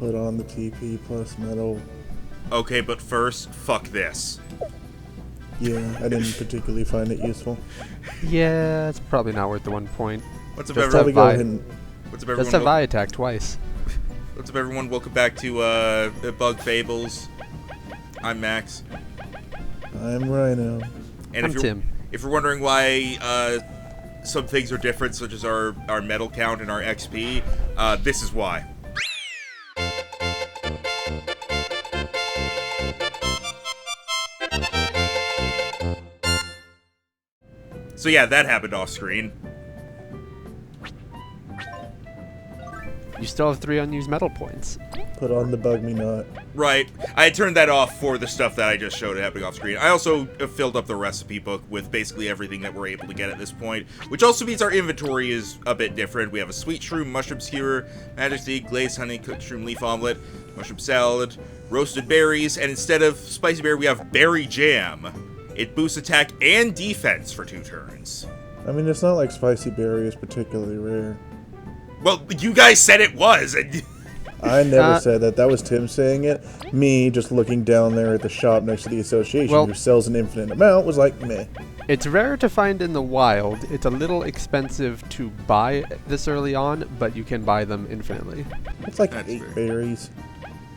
Put on the TP plus metal. Okay, but first, fuck this. Yeah, I didn't particularly find it useful. Yeah, it's probably not worth the 1 point. What's up, Just everyone? Just have Vi attack twice. What's up, everyone? Welcome back to Bug Fables. I'm Max. I'm Rhino. And I'm Tim. If you're wondering why some things are different, such as our medal count and our XP, this is why. So yeah, that happened off screen. You still have 3 unused medal points. Put on the bug me not. Right. I had turned that off for the stuff that I just showed happening off screen. I also filled up the recipe book with basically everything that we're able to get at this point, which also means our inventory is a bit different. We have a sweet shroom, mushroom skewer, magic seed, glazed honey, cooked shroom leaf omelet, mushroom salad, roasted berries, and instead of spicy berry, we have berry jam. It boosts attack and defense for 2 turns. I mean, it's not like spicy berry is particularly rare. Well, you guys said it was. I never said that. That was Tim saying it. Me, just looking down there at the shop next to the association who sells an infinite amount, was like, meh. It's rare to find in the wild. It's a little expensive to buy this early on, but you can buy them infinitely. It's like 8 berries.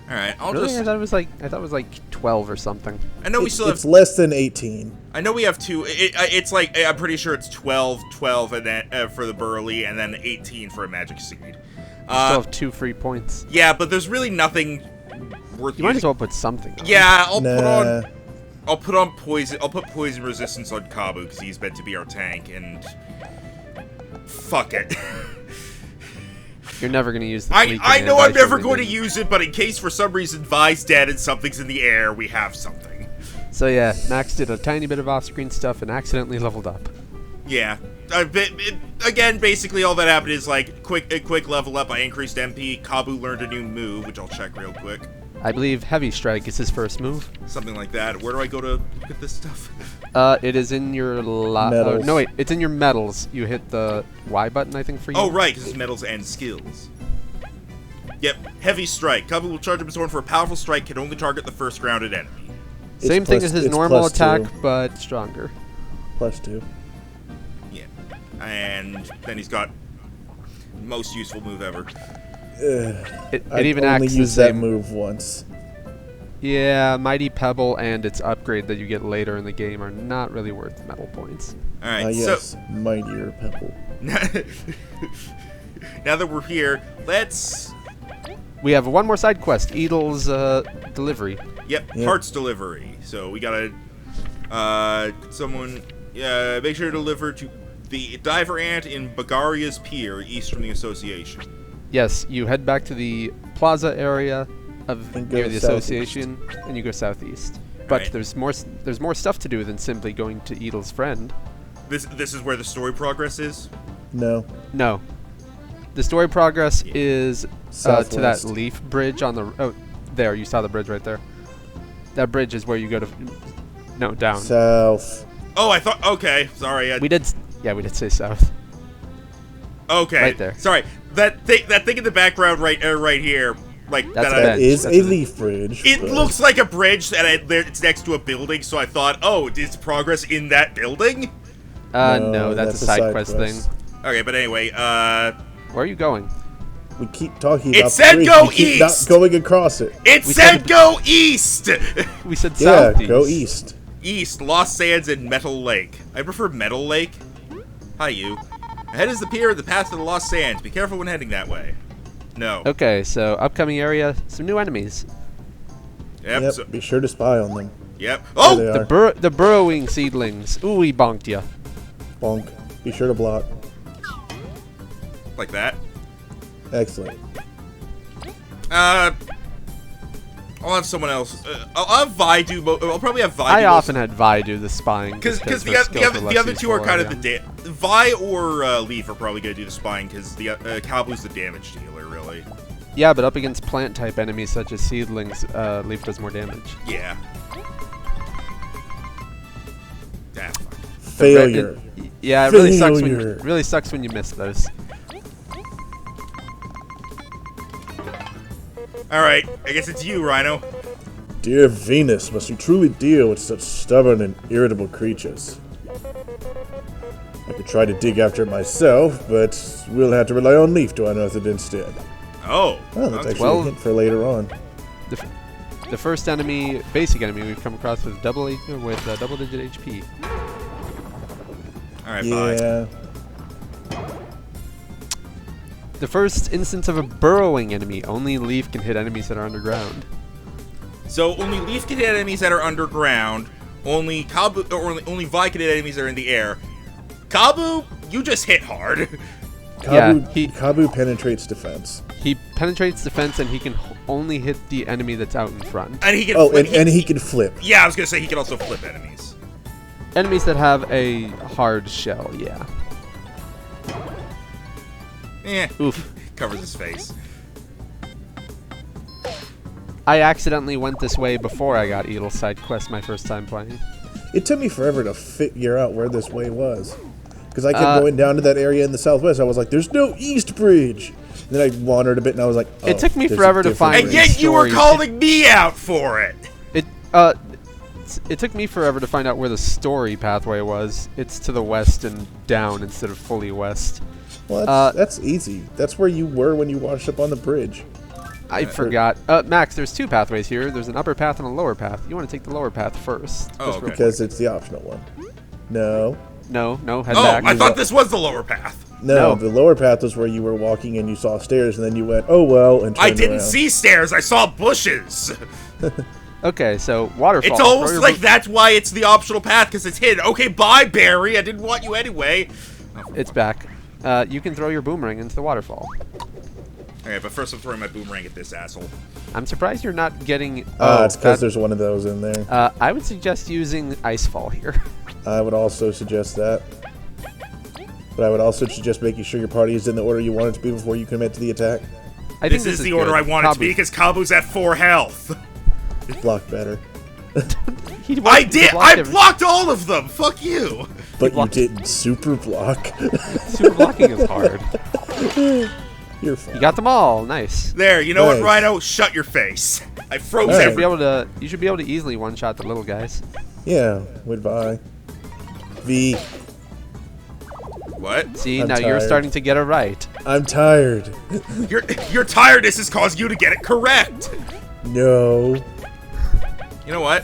All right, I thought it was like 12 or something. I know we still have. It's less than 18. I know we have 2. It's like I'm pretty sure it's 12, and then for the burly, and then 18 for a magic seed. You still have 2 free points. Yeah, but there's really nothing worth. You might as well put something on. Yeah, I'll put on poison. I'll put poison resistance on Kabu because he's meant to be our tank, and fuck it. You're never going to use the I know I'm never going to use it, but in case for some reason Vi's dead and something's in the air, we have something. So yeah, Max did a tiny bit of off-screen stuff and accidentally leveled up. Yeah. Again, basically all that happened is like a quick level up. I increased MP. Kabu learned a new move, which I'll check real quick. I believe Heavy Strike is his first move. Something like that. Where do I go to look at this stuff? It is in your no wait, it's in your medals. You hit the Y button, I think, for you. Oh right, because it's medals and skills. Yep, Heavy Strike. Kabu will charge up his horn for a powerful strike. Can only target the first grounded enemy. Same thing as his normal attack, but stronger. +2. Yeah, and then he's got most useful move ever. It even acts the same. I only used that move once. Yeah, Mighty Pebble and its upgrade that you get later in the game are not really worth medal points. Alright, yes, so... Mightier Pebble. Now that we're here, let's... We have one more side quest, Edel's delivery. Yep, parts delivery. So we gotta... someone... make sure to deliver to the diver ant in Bagaria's Pier, east from the association. Yes, you head back to the plaza area near the association, and you go southeast. But there's more stuff to do than simply going to Edel's friend. This is where the story progress is? No. No. The story progress is to that leaf bridge on the... Oh, there, you saw the bridge right there. That bridge is where you go to... No, down. South. Oh, I thought... Okay, sorry. We did say south. Okay. Right there. Sorry. That thing in the background right here... Like that is a leaf bridge. It looks like a bridge, and it's next to a building. So I thought, oh, is progress in that building? No, that's a side quest thing. Okay, but anyway, where are you going? We keep talking about. It said go east. Keep not going across it. It said go east. We said southeast. Yeah, go east. East, Lost Sands and Metal Lake. I prefer Metal Lake. Hi, you. Ahead is the pier, the path to the Lost Sands. Be careful when heading that way. No. Okay, so upcoming area, some new enemies. Yep. So be sure to spy on them. Yep. Oh! The burrowing seedlings. Ooh, he bonked ya. Bonk. Be sure to block. Like that. Excellent. I'll have someone else. I'll have Vi do. I'll probably have Vi. I often had Vi do the spying because the other two are kind of the Vi or Leaf are probably gonna do the spying because the Kabu's the damage dealer, really. Yeah, but up against plant type enemies such as seedlings, Leaf does more damage. Yeah. Failure. Yeah, it really sucks when you miss those. Alright, I guess it's you, Rhino. Dear Venus, must you truly deal with such stubborn and irritable creatures? I could try to dig after it myself, but we'll have to rely on Leaf to unearth it instead. Oh. That's actually a hint for later on. The first enemy, basic enemy we've come across with double-digit HP. Alright, bye. The first instance of a burrowing enemy. Only Leaf can hit enemies that are underground. So only Leaf can hit enemies that are underground. Only Kabu, or only Vi can hit enemies that are in the air. Kabu, you just hit hard. Kabu penetrates defense. He penetrates defense, and he can only hit the enemy that's out in front. And he can. And he can flip. Yeah, I was gonna say he can also flip enemies. Enemies that have a hard shell, yeah. Oof. Covers his face. I accidentally went this way before I got Edel's side quest my first time playing. It took me forever to figure out where this way was. Because I kept going down to that area in the southwest. I was like, there's no East Bridge. And then I wandered a bit and I was like, oh, it took me forever to find. And yet you were calling me out for it. It took me forever to find out where the story pathway was. It's to the west and down instead of fully west. Well, that's easy. That's where you were when you washed up on the bridge. I forgot. Max, there's two pathways here. There's an upper path and a lower path. You want to take the lower path first. Oh, okay. Because it's the optional one. No. No, head back. I thought this was the lower path. No, the lower path was where you were walking and you saw stairs, and then you went, oh, well, and turned I didn't around. see stairs. I saw bushes. Okay, so waterfall. It's almost like that's why it's the optional path, because it's hidden. Okay, bye, Barry. I didn't want you anyway. It's back. You can throw your boomerang into the waterfall. Okay, but first I'm throwing my boomerang at this asshole. I'm surprised you're not getting... it's because there's one of those in there. I would suggest using Icefall here. I would also suggest that. But I would also suggest making sure your party is in the order you want it to be before you commit to the attack. I think this is the order I want it to be, because Kabu's at 4 health. Block better. I did! I blocked all of them! Fuck you! But you didn't super block. Super blocking is hard. You're fine. You got them all. Nice. There, you know what, Rhino? Shut your face. I froze everything. You should be able to easily one-shot the little guys. Yeah, goodbye. V. What? See, I'm now tired. you're starting to get it right. I'm tired. Your tiredness has caused you to get it correct. No. You know what?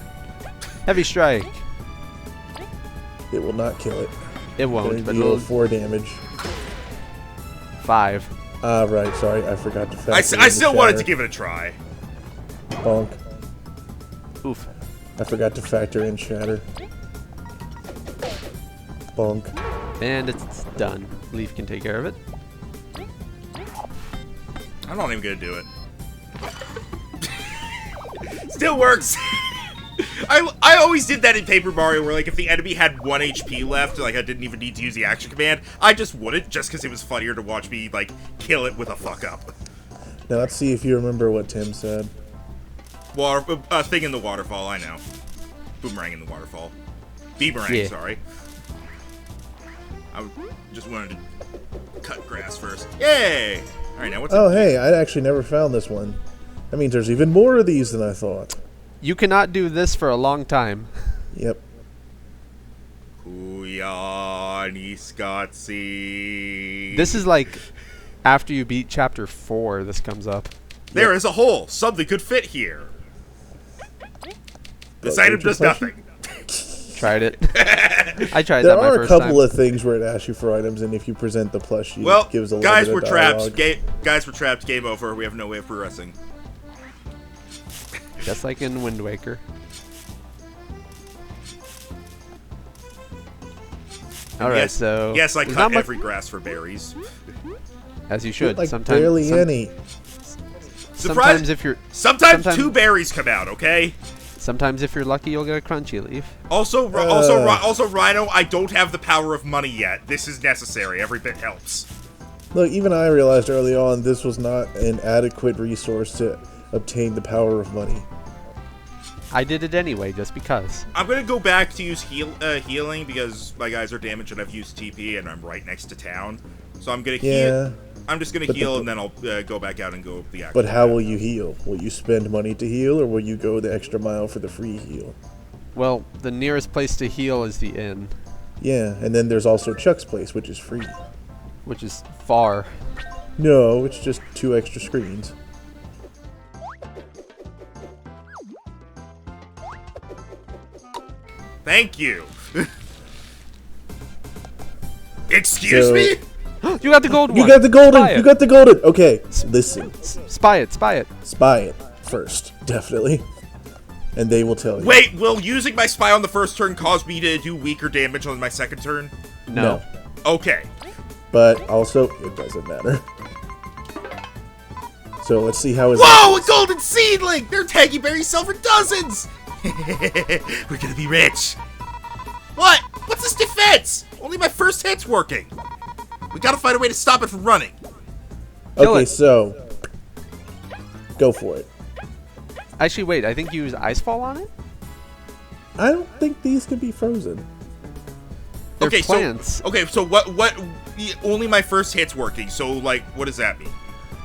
Heavy strike. It will not kill it. It won't, but deal it'll 4 damage. 5. Right, sorry, I forgot to factor I still wanted to give it a try. Bonk. Oof. I forgot to factor in shatter. Bonk. And it's done. Leaf can take care of it. I'm not even gonna do it. Still works. I always did that in Paper Mario, where like if the enemy had 1 HP left, like I didn't even need to use the action command, I just wouldn't, just because it was funnier to watch me like kill it with a fuck up. Now let's see if you remember what Tim said. Thing in the waterfall, I know. Boomerang in the waterfall. Beamerang, sorry. I just wanted to cut grass first. Yay! Alright, now what's hey, I actually never found this one. That means there's even more of these than I thought. You cannot do this for a long time. Yep. This is like after you beat chapter 4, this comes up. There is a hole. Something could fit here. This item does nothing. Tried it. I tried there that my are a first couple time. of things where it asks you for items, and if you present the plush, you gives a little guys bit were of trapped. dialogue. Guys were trapped. Game over. We have no way of progressing. Just like in Wind Waker. Alright, yes, so... Yes, I cut every grass for berries. As you should. Like sometimes, barely any. Sometimes if you're... Sometimes 2 berries come out, okay? Sometimes if you're lucky, you'll get a crunchy leaf. Also, Rhino, I don't have the power of money yet. This is necessary. Every bit helps. Look, even I realized early on this was not an adequate resource to obtain the power of money. I did it anyway, just because. I'm gonna go back to use healing because my guys are damaged and I've used TP and I'm right next to town. So I'm gonna heal. I'm just gonna heal and then I'll go back out and go the actual. But how will you heal? Will you spend money to heal, or will you go the extra mile for the free heal? Well, the nearest place to heal is the inn. Yeah, and then there's also Chuck's place, which is free. Which is far. No, it's just 2 extra screens. Thank you. Excuse me? You got the gold one. You got the golden. Spy it. You got the golden. Okay, listen. Spy it. Spy it. Spy it first, definitely. And they will tell you. Wait, will using my spy on the first turn cause me to do weaker damage on my second turn? No. Okay. But also, it doesn't matter. So let's see how his... Whoa, a golden seedling! Their tangy berries sell for dozens! We're gonna be rich. What? What's this defense? Only my first hit's working. We gotta find a way to stop it from running. Kill Okay, it. so... Go for it. Actually, wait. I think you use Icefall on it? I don't think these can be frozen. They're Okay, plants. so what only my first hit's working, so like what does that mean?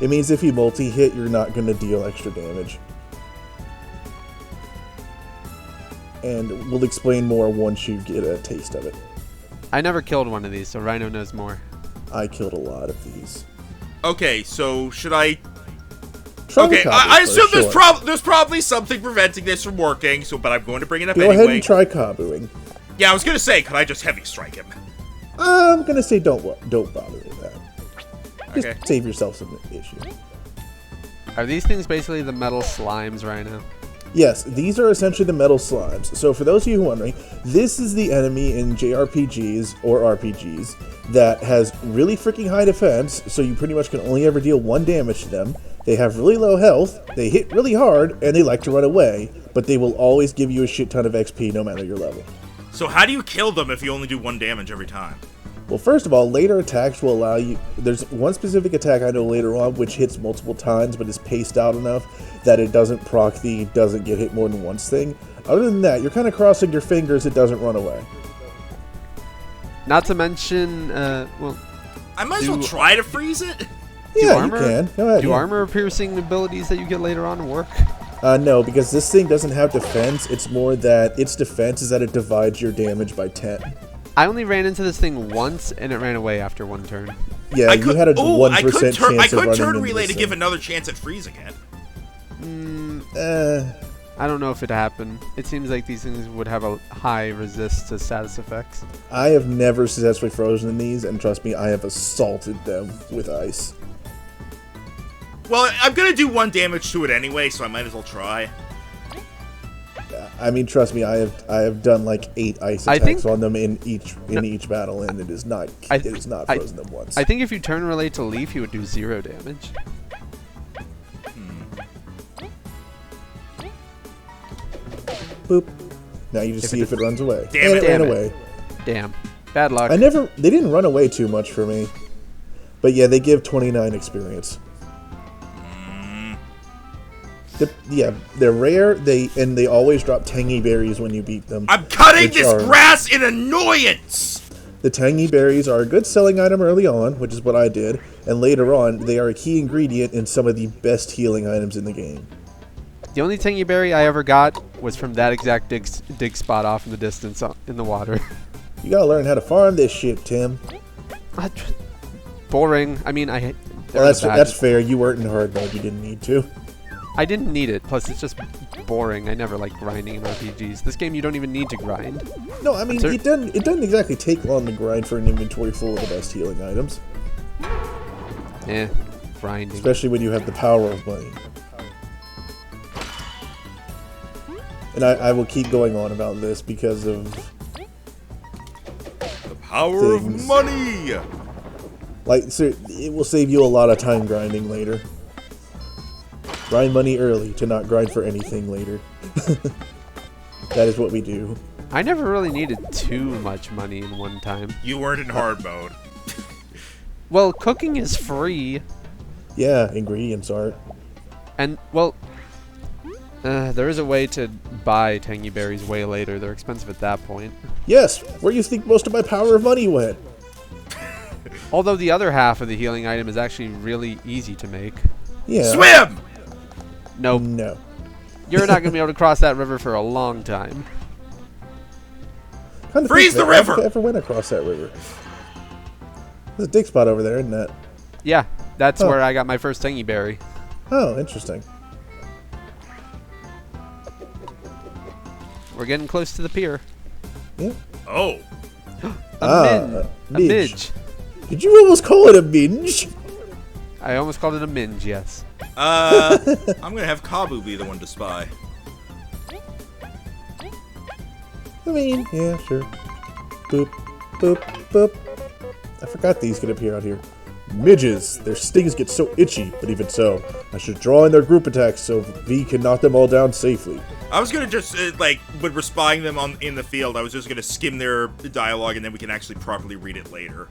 It means if you multi-hit, you're not going to deal extra damage. And we'll explain more once you get a taste of it. I never killed one of these, so Rhino knows more. I killed a lot of these. Okay, so should I... Try Okay, the I Kabu assume first, there's, sure. there's probably something preventing this from working, so but I'm going to bring it up Go anyway. ahead and try Kabuing. Yeah, I was gonna say, could I just heavy strike him? I'm going to say don't bother with that. Just Okay. save yourself some issue. Are these things basically the metal slimes, Rhino? Yes, these are essentially the metal slimes. So for those of you who are wondering, this is the enemy in JRPGs or RPGs that has really freaking high defense, so you pretty much can only ever deal 1 damage to them. They have really low health, they hit really hard, and they like to run away, but they will always give you a shit ton of XP no matter your level. So how do you kill them if you only do 1 damage every time? Well, first of all, later attacks will allow you... There's one specific attack I know later on which hits multiple times but is paced out enough that it doesn't proc the doesn't get hit more than once thing. Other than that, you're kind of crossing your fingers it doesn't run away. Not to mention, well, I might as well try to freeze it. Yeah, armor, you can. Go ahead, do yeah. armor-piercing abilities that you get later on work? No, because this thing doesn't have defense. It's more that its defense is that it divides your damage by 10. I only ran into this thing once, and it ran away after 1 turn. Yeah, you had a 1% I could chance of running turn into relay this to give thing. another chance at freezing it. I don't know if it happened. It seems like these things would have a high resist to status effects. I have never successfully frozen these, and trust me, I have assaulted them with ice. Well, I'm gonna do 1 damage to it anyway, so I might as well try. I mean, trust me, I have done like 8 ice I attacks think- on them in each battle, and it is not frozen them once. I think if you turn relay to leaf, you would do 0 damage. Boop. Now you just see if it runs away. Damn and it. it ran Damn it. away. Damn. Bad luck. They didn't run away too much for me. But yeah, they give 29 experience. They're rare. They always drop tangy berries when you beat them. I'm cutting which this are- grass in annoyance! The tangy berries are a good selling item early on, which is what I did, and later on, they are a key ingredient in some of the best healing items in the game. The only tangy berry I ever got was from that exact dig spot off in the distance in the water. You gotta learn how to farm this shit, Tim. Boring. I mean, Well, that's fair. You weren't in hard mode. You didn't need to. I didn't need it. Plus, it's just boring. I never like grinding in RPGs. This game, you don't even need to grind. No, I mean, it doesn't exactly take long to grind for an inventory full of the best healing items. Grinding. Especially when you have the power of money. And I will keep going on about this because of... The power Things. of money! Like, so it will save you a lot of time grinding later. Grind money early to not grind for anything later. That is what we do. I never really needed too much money in one time. You weren't in hard mode. Well, cooking is free. Yeah, ingredients are. And, well, there is a way to buy tangy berries way later. They're expensive at that point. Yes, where do you think most of my power of money went? Although the other half of the healing item is actually really easy to make. Yeah. Swim! Nope. No. You're not going to be able to cross that river for a long time. Freeze the river! I ever went across that river. There's a dig spot over there, isn't that? Yeah, that's Oh. where I got my first tangy berry. Oh, interesting. We're getting close to the pier. Yeah. Oh. A midge. midge. Did you almost call it a minge? I almost called it a minge, yes. I'm going to have Kabu be the one to spy. I mean, yeah, sure. Boop, boop, boop. I forgot these could appear out here. Midges. Their stings get so itchy, but even so, I should draw in their group attacks so V can knock them all down safely. I was gonna just, when we're spying them in the field, I was just gonna skim their dialogue and then we can actually properly read it later.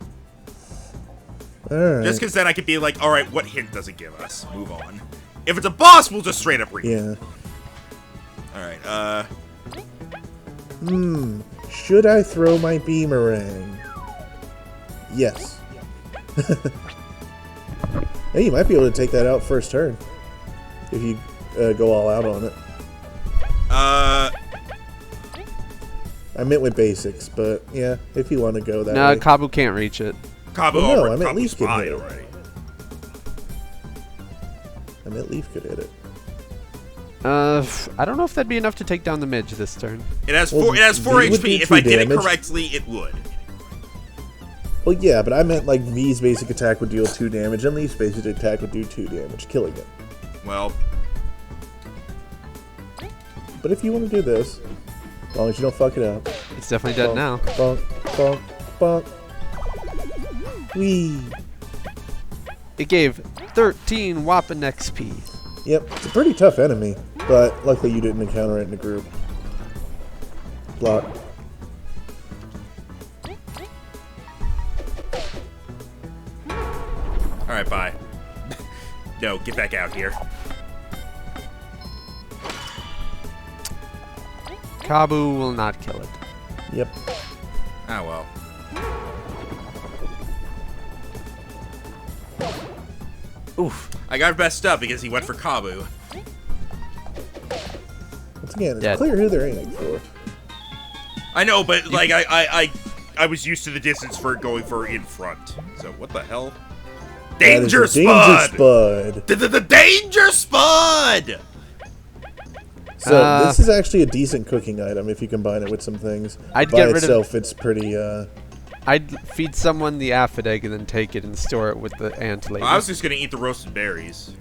Alright. Just because then I could be like, alright, what hint does it give us? Move on. If it's a boss, we'll just straight up read it. Yeah. Alright, Should I throw my beamerang? Yes. Hey, you might be able to take that out first turn. If you go all out on it. I meant with basics, but yeah, if you want to go that No, way. Kabu can't reach it. Kabu Well, no, already, I meant Kabu Leaf can spied hit it. already. I meant Leaf could hit it. I don't know if that'd be enough to take down the midge this turn. It has Well, 4 V would do HP. If 2 I did it damage. correctly, it would. Well, yeah, but I meant like V's basic attack would deal 2 damage, and Leaf's basic attack would do 2 damage, killing it. Well, But if you want to do this, as long as you don't fuck it up. It's definitely dead now. Bonk, bonk, bonk. Whee! It gave 13 whopping XP. Yep, it's a pretty tough enemy, but luckily you didn't encounter it in a group. Block. alright, bye. No, get back out here. Kabu will not kill it. Yep. Ah, well. Oof. I got messed up because he went for Kabu. Once again, it's Dead. clear who they're aiming for. I know, but, like, I was used to the distance for going for in front. So, what the hell? Danger That is a Spud! Danger Spud! The Danger Spud! So this is actually a decent cooking item if you combine it with some things. I'd By get rid of- itself, it's pretty. I'd feed someone the aphid egg and then take it and store it with the ant lady. Well, I was just gonna eat the roasted berries.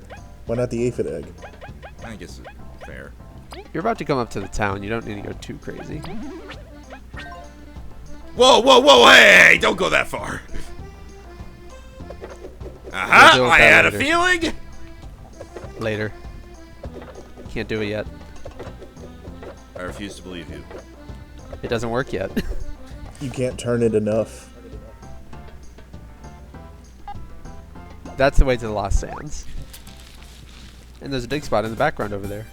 Why not the aphid egg? I guess it's fair. You're about to come up to the town. You don't need to go too crazy. Whoa, whoa, whoa, hey! Don't go that far. We'll Aha! deal with I that had a later. feeling! Later. Can't do it yet. I refuse to believe you. It doesn't work yet. You can't turn it enough. That's the way to the Lost Sands. And there's a dig spot in the background over there.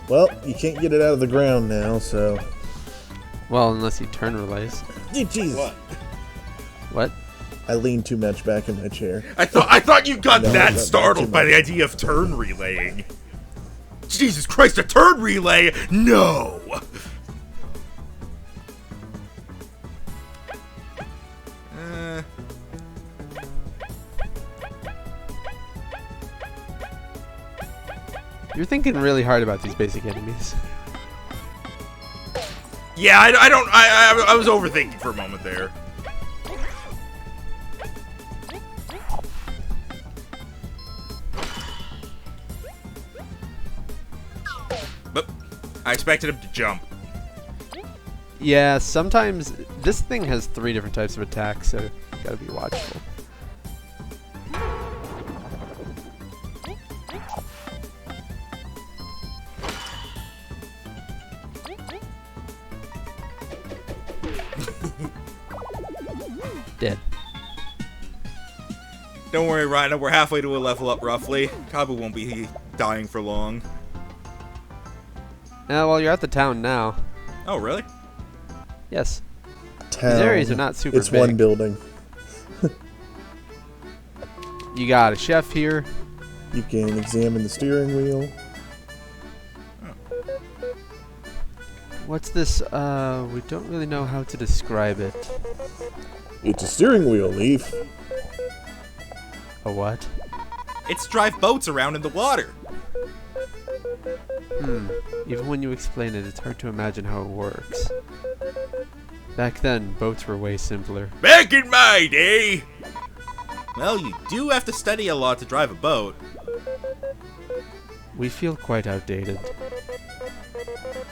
Well, you can't get it out of the ground now, so. Well, unless you turn relays. Jeez. What? What? I leaned too much back in my chair. I thought you got No, that not startled too by the much. idea of turn relaying. Jesus Christ, a turn relay? No! You're thinking really hard about these basic enemies. Yeah, I was overthinking for a moment there. But I expected him to jump. Yeah, sometimes this thing has 3 different types of attacks, so gotta be watchful. Don't worry, Rhino. We're halfway to a level up, roughly. Kabu won't be dying for long. Well, you're at the town now. Oh, really? Yes. Town. These areas are not super It's big. one building. You got a chef here. You can examine the steering wheel. What's this? We don't really know how to describe it. It's a steering wheel, Leaf. A what? It's drive boats around in the water. Even when you explain it, it's hard to imagine how it works. Back then, boats were way simpler. Back in my day! Well, you do have to study a lot to drive a boat. We feel quite outdated.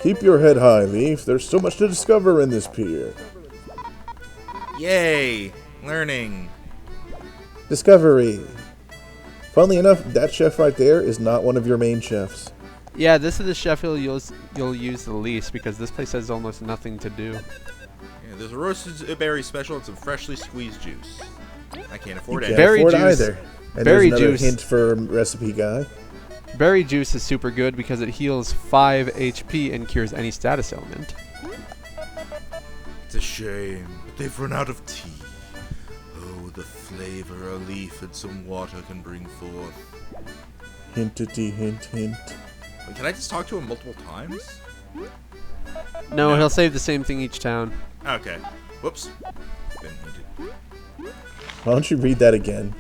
Keep your head high, Leaf. There's so much to discover in this pier. Yay! Learning. Discovery. Funnily enough, that chef right there is not one of your main chefs. Yeah, this is the chef you'll use the least because this place has almost nothing to do. Yeah, there's a roasted berry special and some freshly squeezed juice. I can't afford Can't it. Berry afford juice. either. And Berry there's another juice. hint for recipe guy. Berry juice is super good because it heals 5 HP and cures any status ailment. It's a shame, but they've run out of tea. Oh, the flavor a leaf and some water can bring forth. Hintity hint hint. Wait, can I just talk to him multiple times? No, he'll save the same thing each town. Okay. Whoops. Been hinted. Why don't you read that again?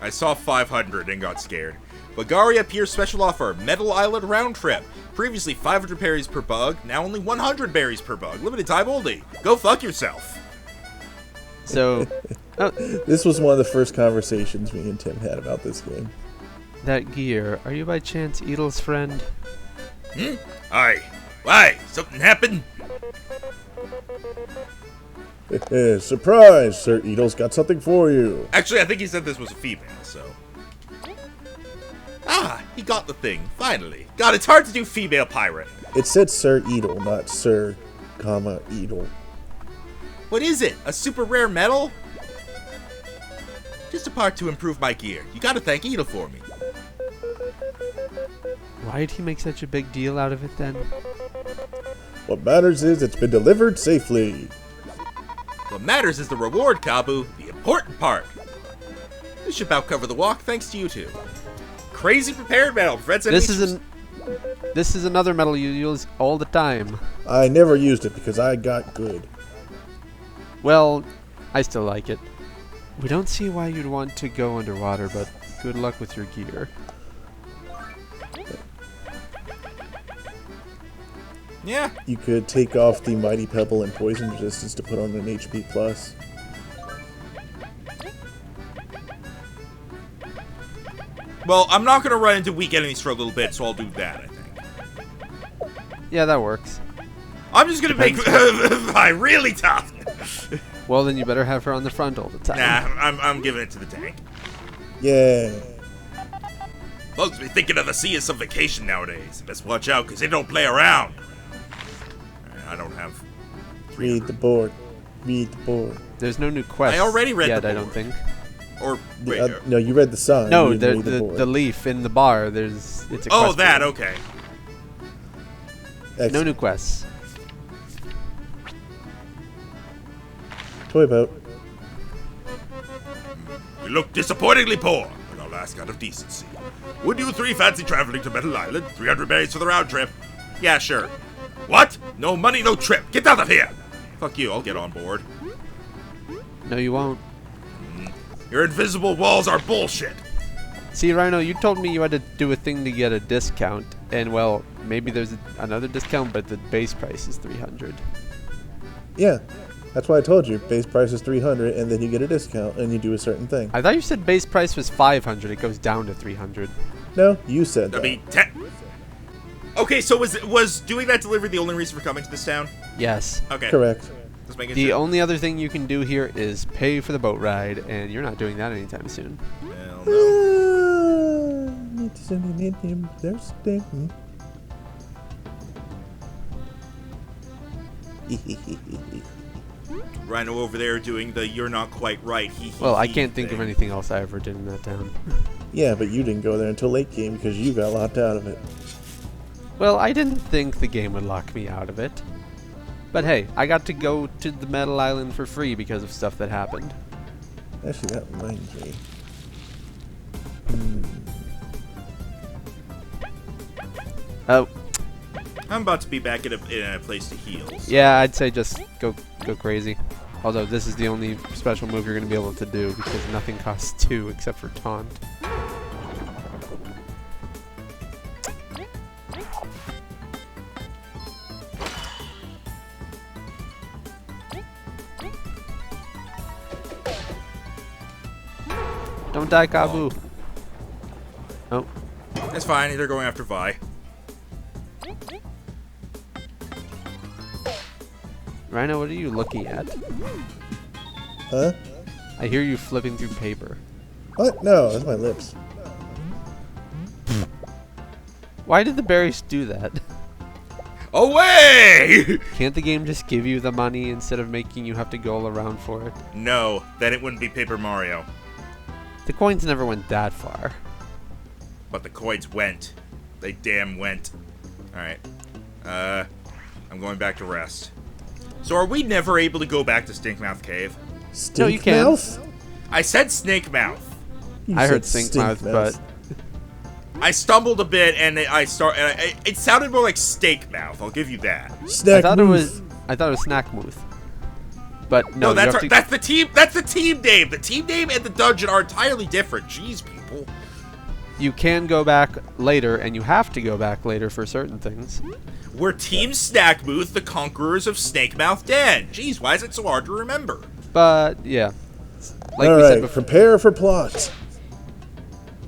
I saw 500 and got scared. Bagaria Pier special offer, Metal Island round trip. Previously 500 berries per bug, now only 100 berries per bug. Limited time only. Go fuck yourself. So, This was one of the first conversations me and Tim had about this game. that gear, are you by chance Edel's friend? Aye. Why? Something happened? Surprise! Sir Edel's got something for you. Actually, I think he said this was a female, so. Ah, he got the thing, finally. God, it's hard to do female pirate. It said Sir Edel, not Sir, Edel. What is it? A super rare metal? Just a part to improve my gear. You gotta thank Edel for me. Why did he make such a big deal out of it then? What matters is it's been delivered safely. What matters is the reward, Kabu. The important part. This should about cover the walk thanks to you two. Crazy prepared metal prevents enemies. This is another metal you use all the time. I never used it because I got good. Well, I still like it. We don't see why you'd want to go underwater, but good luck with your gear. Yeah. You could take off the Mighty Pebble and Poison Resistance to put on an HP plus. Well, I'm not gonna run into weak enemies for a little bit, so I'll do that, I think. Yeah, that works. I'm just gonna make my really tough. Well, then you better have her on the front all the time. Nah, I'm giving it to the tank. Yeah. Bugs be thinking of the sea as some vacation nowadays. Best watch out, because they don't play around. I don't have... Read the board. Read the board. There's no new quest. I already read yet, the I board. don't think. Or, wait, No, you read the sign. No, you didn't read the board. leaf in the bar. It's a quest. oh, that, board. okay. Excellent. No new quests. Toy boat. We look disappointingly poor, but I'll ask out of decency. Would you three fancy traveling to Metal Island? 300 berries for the round trip. Yeah, sure. What? No money, no trip. Get out of here. Fuck you, I'll get on board. No, you won't. Your invisible walls are bullshit. See, Rhino, you told me you had to do a thing to get a discount, and well, maybe there's another discount, but the base price is 300. Yeah. That's why I told you. Base price is 300 and then you get a discount and you do a certain thing. I thought you said base price was 500. It goes down to 300. No, you said I that. mean, okay, so was doing that delivery the only reason for coming to this town? Yes. Okay. Correct. Just making The sure. only other thing you can do here is pay for the boat ride, and you're not doing that anytime soon. Hell no. Rhino over there doing the "you're not quite right." Well, I can't think of anything else I ever did in that town. Yeah, but you didn't go there until late game because you got locked out of it. Well, I didn't think the game would lock me out of it. But hey, I got to go to the Metal Island for free because of stuff that happened. Actually, that reminds me. Oh, I'm about to be back in a place to heal. So. yeah, I'd say just go crazy. Although this is the only special move you're going to be able to do because nothing costs 2 except for taunt. Don't die, Kabu. Oh. It's fine. They're going after Vi. Rhino, what are you looking at? Huh? I hear you flipping through paper. What? No, that's my lips. Why did the berries do that? Away! Can't the game just give you the money instead of making you have to go around for it? No, then it wouldn't be Paper Mario. The coins never went that far. But the coins went. They damn went. Alright. I'm going back to rest. So are we never able to go back to Stinkmouth Cave? No, you can. Mouth? I said Snake Mouth. I heard Stinkmouth, but I stumbled a bit and it sounded more like Steak Mouth. I'll give you that. Snack I thought mouth. it was Snackmouth. But no, that's the team. That's the team name. The team name and the dungeon are entirely different. Jeez, people. you can go back later, and you have to go back later for certain things. We're Team Snackmouth, the conquerors of Snakemouth Den. Jeez, why is it so hard to remember? But yeah, like All we said right, before, prepare for plot.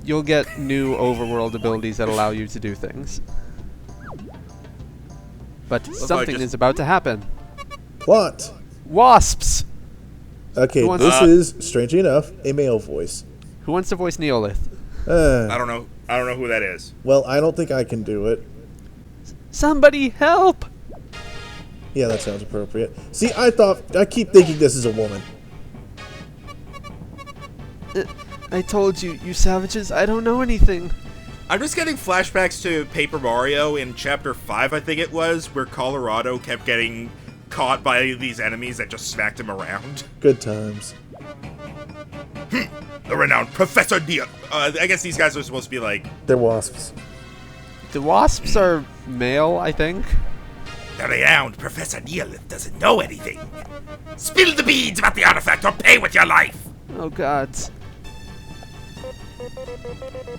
you'll get new overworld abilities that allow you to do things. But something is about to happen. Plot. Wasps! Okay, Who wants- this is, strangely enough, a male voice. Who wants to voice Neolith? I don't know. I don't know who that is. Well, I don't think I can do it. Somebody help! Yeah, that sounds appropriate. See, I keep thinking this is a woman. I told you, you savages, I don't know anything. I'm just getting flashbacks to Paper Mario in Chapter 5, I think it was, where Colorado kept getting caught by these enemies that just smacked him around. Good times. The renowned Professor Neil. I guess these guys are supposed to be like... They're wasps. The wasps are male, I think. The renowned Professor Neolith doesn't know anything. Spill the beans about the artifact or pay with your life. Oh god.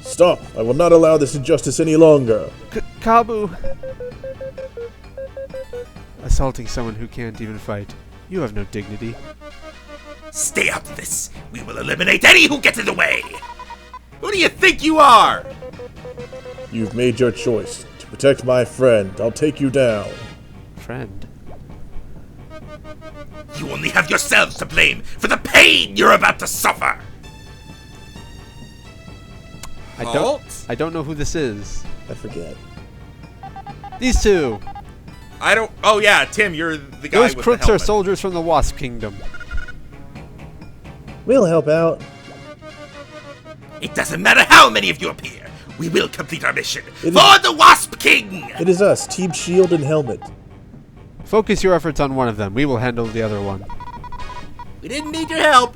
Stop! I will not allow this injustice any longer. Kabu! Assaulting someone who can't even fight. You have no dignity. Stay out of this. We will eliminate any who gets in the way. Who do you think you are? You've made your choice. To protect my friend, I'll take you down. Friend. You only have yourselves to blame for the pain you're about to suffer. I don't know who this is. I forget. These two! I don't... Oh, yeah, Tim, you're the guy Those with crooks the are helmet. soldiers from the Wasp Kingdom. We'll help out. It doesn't matter how many of you appear. We will complete our mission It for the Wasp King. It is us, Team Shield and Helmet. Focus your efforts on one of them. We will handle the other one. We didn't need your help,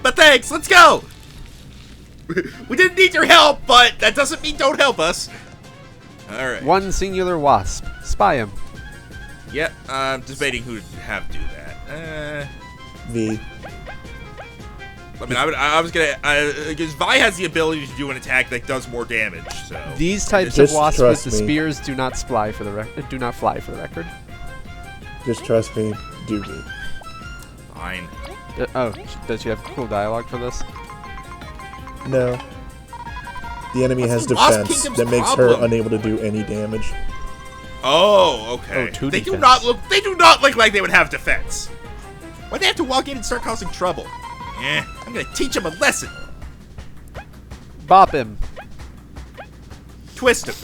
but thanks. Let's go. We didn't need your help, but that doesn't mean don't help us. All right. One singular wasp. Spy him. Yeah, I'm debating who to have do that. V. I mean, I was gonna, because Vi has the ability to do an attack that does more damage. So These types Just of wasps with trust the me. spears do not fly for the record. Do not fly for the record. Just trust me, do me. fine. Does she have cool dialogue for this? No. The enemy has the Wasp defense Kingdom's that makes her problem? unable to do any damage. Oh, okay. Oh, two they do defense. not look. They do not look like they would have defense. Why'd they have to walk in and start causing trouble? I'm gonna teach them a lesson. Bop him. Twist him.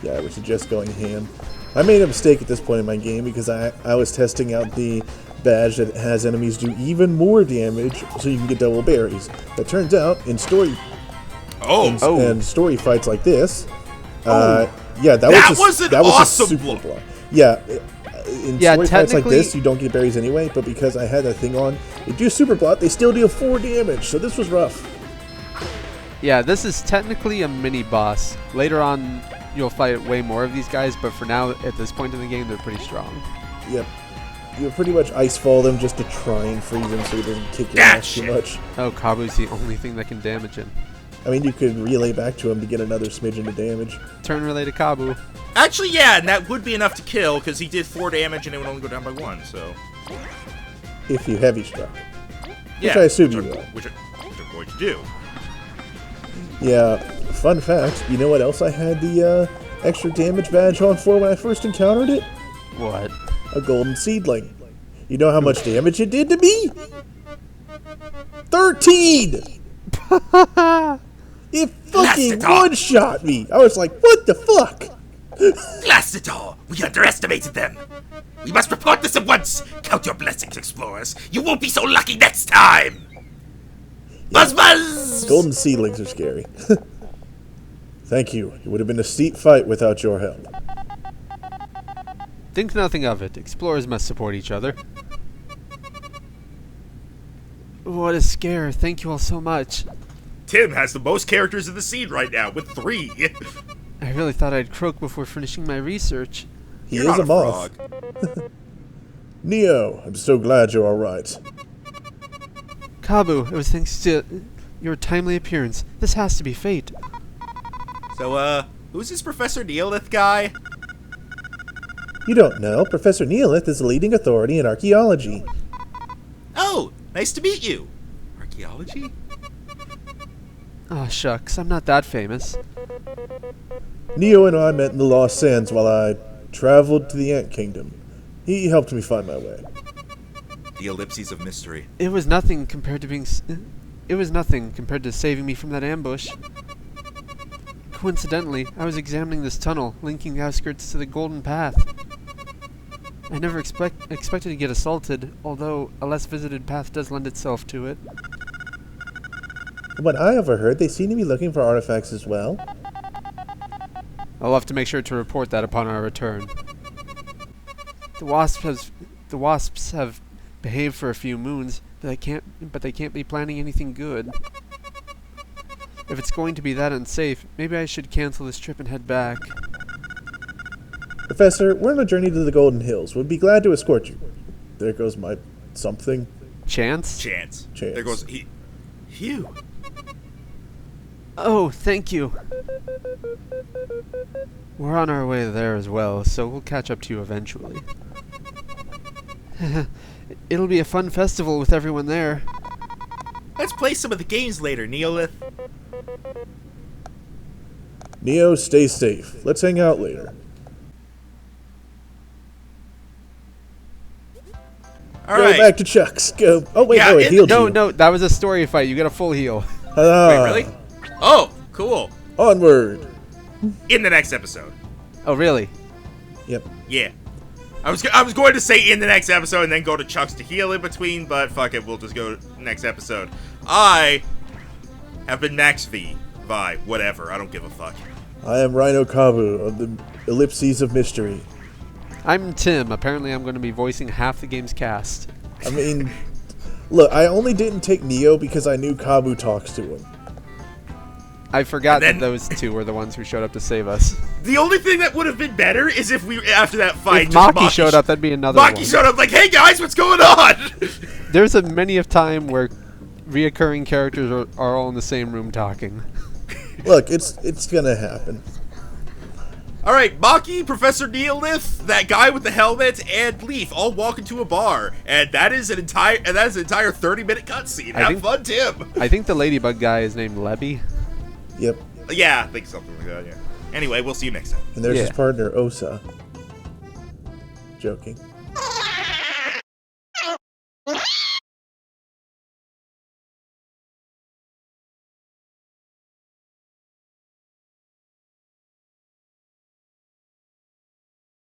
Yeah, I would suggest going ham. I made a mistake at this point in my game because I was testing out the badge that has enemies do even more damage so you can get double berries. But turns out, in story... And story fights like this... yeah, that was an awesome super block. Yeah, in story fights like this, you don't get berries anyway, but because I had that thing on, they do super block, they still deal 4 damage, so this was rough. Yeah, this is technically a mini-boss. Later on, you'll fight way more of these guys, but for now, at this point in the game, they're pretty strong. Yep. You pretty much icefall them just to try and freeze him so he doesn't kick your ass too much. Oh, Kabu's the only thing that can damage him. I mean, you could relay back to him to get another smidgen of damage. Turn relay to Kabu. Actually, yeah, and that would be enough to kill, because he did 4 damage and it would only go down by 1, so... If you heavy struck. Yeah, which I assume you will. Which I'm going to do. Yeah, fun fact, you know what else I had the extra damage badge on for when I first encountered it? What? A golden seedling. You know how much damage it did to me? 13! It fucking one-shot me! I was like, what the fuck? Glastator! We underestimated them! We must report this at once! Count your blessings, explorers! You won't be so lucky next time! Buzz buzz! Golden seedlings are scary. Thank you. It would have been a steep fight without your help. Think nothing of it. Explorers must support each other. What a scare. Thank you all so much. Tim has the most characters in the scene right now, with 3. I really thought I'd croak before finishing my research. He is a moth. Neo, I'm so glad you're alright. Kabu, it was thanks to your timely appearance. This has to be fate. So, who's this Professor Neolith guy? You don't know. Professor Neolith is the leading authority in archaeology. Oh, nice to meet you. Archaeology? Aw, shucks, I'm not that famous. Neo and I met in the Lost Sands while I traveled to the Ant Kingdom. He helped me find my way. The ellipses of mystery. It was nothing compared to saving me from that ambush. Coincidentally, I was examining this tunnel, linking the outskirts to the Golden Path. I never expected to get assaulted, although a less visited path does lend itself to it. From what I overheard, they seem to be looking for artifacts as well. I'll have to make sure to report that upon our return. The wasps have behaved for a few moons, but they can't be planning anything good. If it's going to be that unsafe, maybe I should cancel this trip and head back. Professor, we're on a journey to the Golden Hills. We'd be glad to escort you. There goes my something. Chance? Chance. There goes Hugh. Oh, thank you. We're on our way there as well, so we'll catch up to you eventually. It'll be a fun festival with everyone there. Let's play some of the games later, Neolith. Neo, stay safe. Let's hang out later. Alright. Go back to Chuck's. Go. Oh, wait, Yeah, no, it healed you. No, that was a story fight. You get a full heal. Wait, really? Oh, cool. Onward. In the next episode. Oh, really? Yep. Yeah. I was going to say in the next episode and then go to Chuck's to heal in between, but fuck it, we'll just go next episode. I have been Max V. Vi, whatever, I don't give a fuck. I am Rhino Kabu of the Ellipses of Mystery. I'm Tim. Apparently I'm going to be voicing half the game's cast. I mean, look, I only didn't take Neo because I knew Kabu talks to him. I forgot that those two were the ones who showed up to save us. The only thing that would have been better is if we, after that fight, if Maki showed up, that'd be another one. Maki showed up like, hey guys, what's going on? There's a many of time where reoccurring characters are all in the same room talking. Look, it's gonna happen. Alright, Maki, Professor Neolith, that guy with the helmet, and Leaf all walk into a bar, and that is an entire 30-minute cutscene. Have fun, Tim. I think the ladybug guy is named Lebby. Yep. Yeah, I think something like that, yeah. Anyway, we'll see you next time. And there's his partner, Osa. Joking.